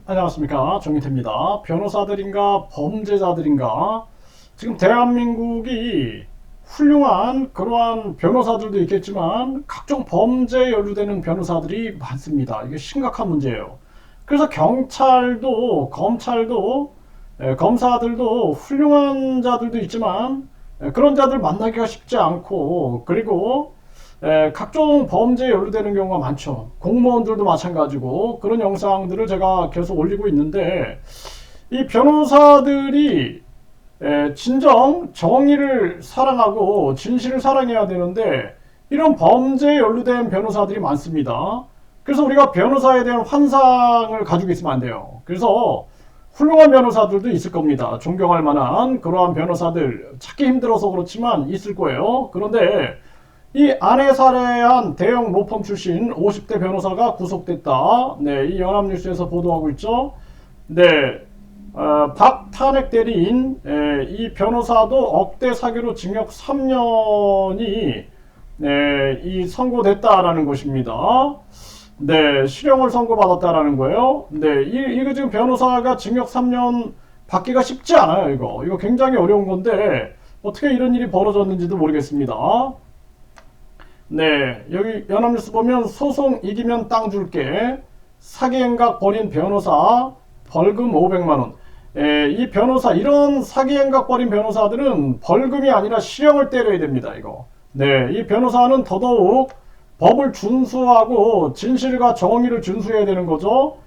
안녕하십니까, 정희태입니다. 변호사들인가 범죄자들인가, 지금 대한민국이 훌륭한 그러한 변호사들도 있겠지만 각종 범죄에 연루되는 변호사들이 많습니다. 이게 심각한 문제예요. 그래서 경찰도 검찰도 검사들도 훌륭한 자들도 있지만 그런 자들 만나기가 쉽지 않고, 그리고 각종 범죄에 연루되는 경우가 많죠. 공무원들도 마찬가지고, 그런 영상들을 제가 계속 올리고 있는데, 이 변호사들이 진정 정의를 사랑하고 진실을 사랑해야 되는데, 이런 범죄에 연루된 변호사들이 많습니다. 그래서 우리가 변호사에 대한 환상을 가지고 있으면 안 돼요. 그래서 훌륭한 변호사들도 있을 겁니다. 존경할 만한 그러한 변호사들, 찾기 힘들어서 그렇지만 있을 거예요. 그런데 이 아내 살해한 대형 로펌 출신 50대 변호사가 구속됐다. 네, 이 연합뉴스에서 보도하고 있죠. 네, 박탄핵 대리인, 이 변호사도 억대 사기로 징역 3년이 이 선고됐다라는 것입니다. 네, 실형을 선고받았다라는 거예요. 네, 이거 지금 변호사가 징역 3년 받기가 쉽지 않아요. 이거 굉장히 어려운 건데 어떻게 이런 일이 벌어졌는지도 모르겠습니다. 네, 여기 연합뉴스 보면 소송 이기면 땅 줄게, 사기 행각 벌인 변호사 벌금 500만원. 이 변호사, 이런 사기 행각 벌인 변호사들은 벌금이 아니라 실형을 때려야 됩니다. 이거. 네, 이 변호사는 더더욱 법을 준수하고 진실과 정의를 준수해야 되는 거죠.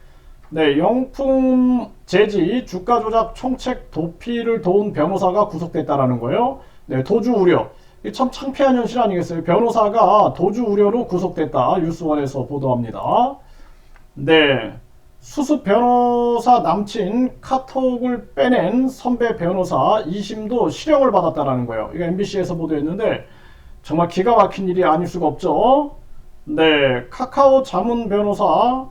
네, 영풍 제지, 주가 조작, 총책 도피를 도운 변호사가 구속됐다라는 거예요. 네, 도주 우려. 이 참 창피한 현실 아니겠어요? 변호사가 도주 우려로 구속됐다. 뉴스원에서 보도합니다. 네, 수습 변호사 남친 카톡을 빼낸 선배 변호사 2심도 실형을 받았다라는 거예요. 이거 MBC에서 보도했는데 정말 기가 막힌 일이 아닐 수가 없죠. 네, 카카오 자문 변호사,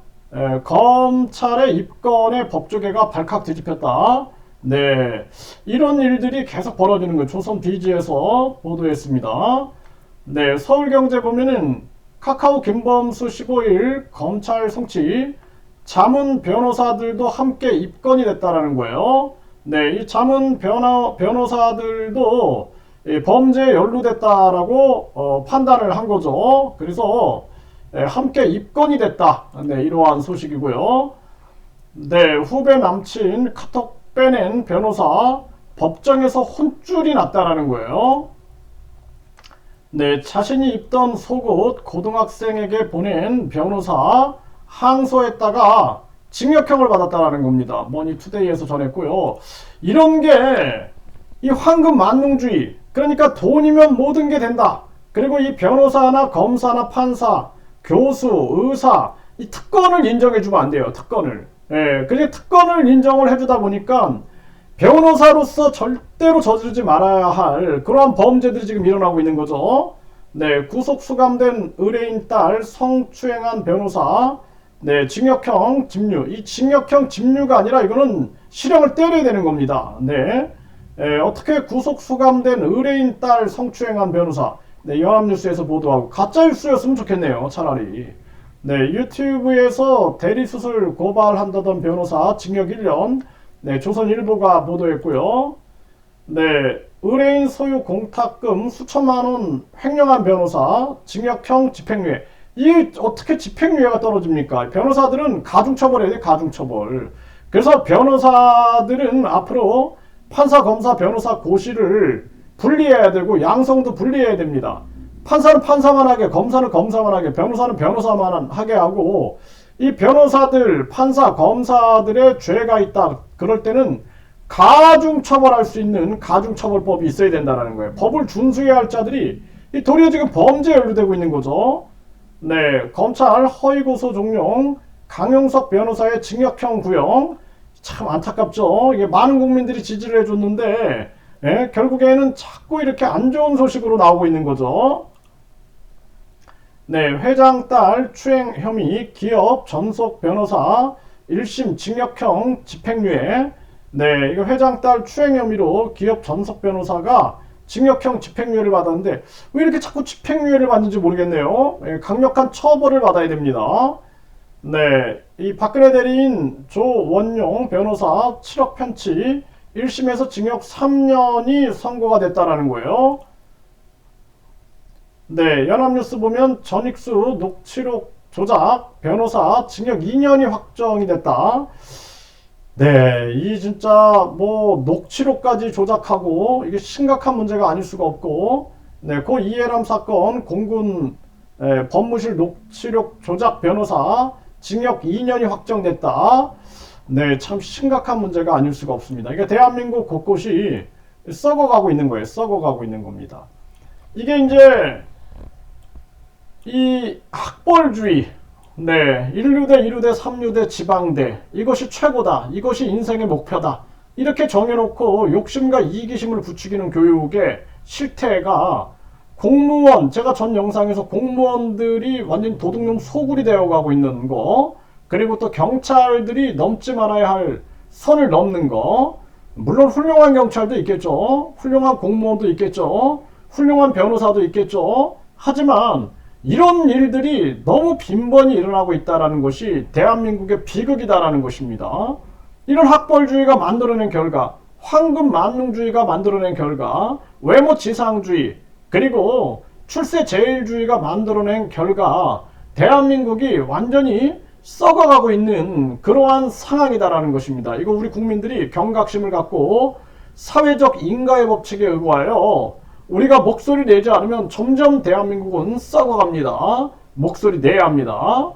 검찰의 입건에 법조계가 발칵 뒤집혔다. 네, 이런 일들이 계속 벌어지는 거예요. 조선 비지에서 보도했습니다. 네, 서울경제 보면은 카카오 김범수 15일 검찰 송치, 자문 변호사들도 함께 입건이 됐다라는 거예요. 네, 이 자문 변호사들도 범죄에 연루됐다라고 판단을 한 거죠. 그래서 함께 입건이 됐다. 네, 이러한 소식이고요. 네, 후배 남친 카톡 빼낸 변호사 법정에서 혼쭐이 났다라는 거예요. 네, 자신이 입던 속옷 고등학생에게 보낸 변호사 항소했다가 징역형을 받았다라는 겁니다. 머니투데이에서 전했고요. 이런 게 이 황금 만능주의, 그러니까 돈이면 모든 게 된다. 그리고 이 변호사나 검사나 판사, 교수, 의사, 이 특권을 인정해주면 안 돼요. 특권을. 그게 특권을 인정을 해주다 보니까 변호사로서 절대로 저지르지 말아야 할 그러한 범죄들이 지금 일어나고 있는 거죠. 네, 구속 수감된 의뢰인 딸 성추행한 변호사, 네, 징역형 집유. 이 징역형 집유가 아니라 이거는 실형을 때려야 되는 겁니다. 네, 어떻게 구속 수감된 의뢰인 딸 성추행한 변호사. 네, 연합뉴스에서 보도하고, 가짜뉴스였으면 좋겠네요. 차라리. 네, 유튜브에서 대리수술 고발한다던 변호사 징역 1년. 네, 조선일보가 보도했고요. 네, 의뢰인 소유 공탁금 수천만원 횡령한 변호사 징역형 집행유예. 이게 어떻게 집행유예가 떨어집니까? 변호사들은 가중처벌해야 돼, 가중처벌. 그래서 변호사들은 앞으로 판사, 검사, 변호사 고시를 분리해야 되고 양성도 분리해야 됩니다. 판사는 판사만 하게, 검사는 검사만 하게, 변호사는 변호사만 하게 하고, 이 변호사들, 판사, 검사들의 죄가 있다. 그럴 때는 가중처벌할 수 있는 가중처벌법이 있어야 된다는 거예요. 법을 준수해야 할 자들이 도리어 지금 범죄에 연루되고 있는 거죠. 네, 검찰 허위고소 종용, 강용석 변호사의 징역형 구형. 참 안타깝죠. 이게 많은 국민들이 지지를 해줬는데 결국에는 자꾸 이렇게 안 좋은 소식으로 나오고 있는 거죠. 네, 회장 딸 추행 혐의 기업 전속 변호사 1심 징역형 집행유예. 네, 이거 회장 딸 추행 혐의로 기업 전속 변호사가 징역형 집행유예를 받았는데 왜 이렇게 자꾸 집행유예를 받는지 모르겠네요. 강력한 처벌을 받아야 됩니다. 네, 이 박근혜 대리인 조원용 변호사 7억 편취 1심에서 징역 3년이 선고가 됐다라는 거예요. 네, 연합뉴스 보면 전익수 녹취록 조작 변호사 징역 2년이 확정이 됐다. 네, 이 진짜 뭐 녹취록까지 조작하고 이게 심각한 문제가 아닐 수가 없고, 네, 고 이해람 사건 공군 법무실 녹취록 조작 변호사 징역 2년이 확정됐다. 네, 참 심각한 문제가 아닐 수가 없습니다. 이게 대한민국 곳곳이 썩어가고 있는 거예요. 썩어가고 있는 겁니다. 이게 이제 이 학벌주의, 네, 1류대, 2류대, 3류대, 지방대, 이것이 최고다, 이것이 인생의 목표다, 이렇게 정해놓고 욕심과 이기심을 부추기는 교육의 실태가 공무원, 제가 전 영상에서 공무원들이 완전 도둑놈 소굴이 되어가고 있는 거, 그리고 또 경찰들이 넘지 말아야 할 선을 넘는 거, 물론 훌륭한 경찰도 있겠죠, 훌륭한 공무원도 있겠죠, 훌륭한 변호사도 있겠죠. 하지만 이런 일들이 너무 빈번히 일어나고 있다는 것이 대한민국의 비극이다라는 것입니다. 이런 학벌주의가 만들어낸 결과, 황금만능주의가 만들어낸 결과, 외모지상주의, 그리고 출세제일주의가 만들어낸 결과 대한민국이 완전히 썩어가고 있는 그러한 상황이다라는 것입니다. 이거 우리 국민들이 경각심을 갖고 사회적 인가의 법칙에 의거하여 우리가 목소리 내지 않으면 점점 대한민국은 썩어갑니다. 목소리 내야 합니다.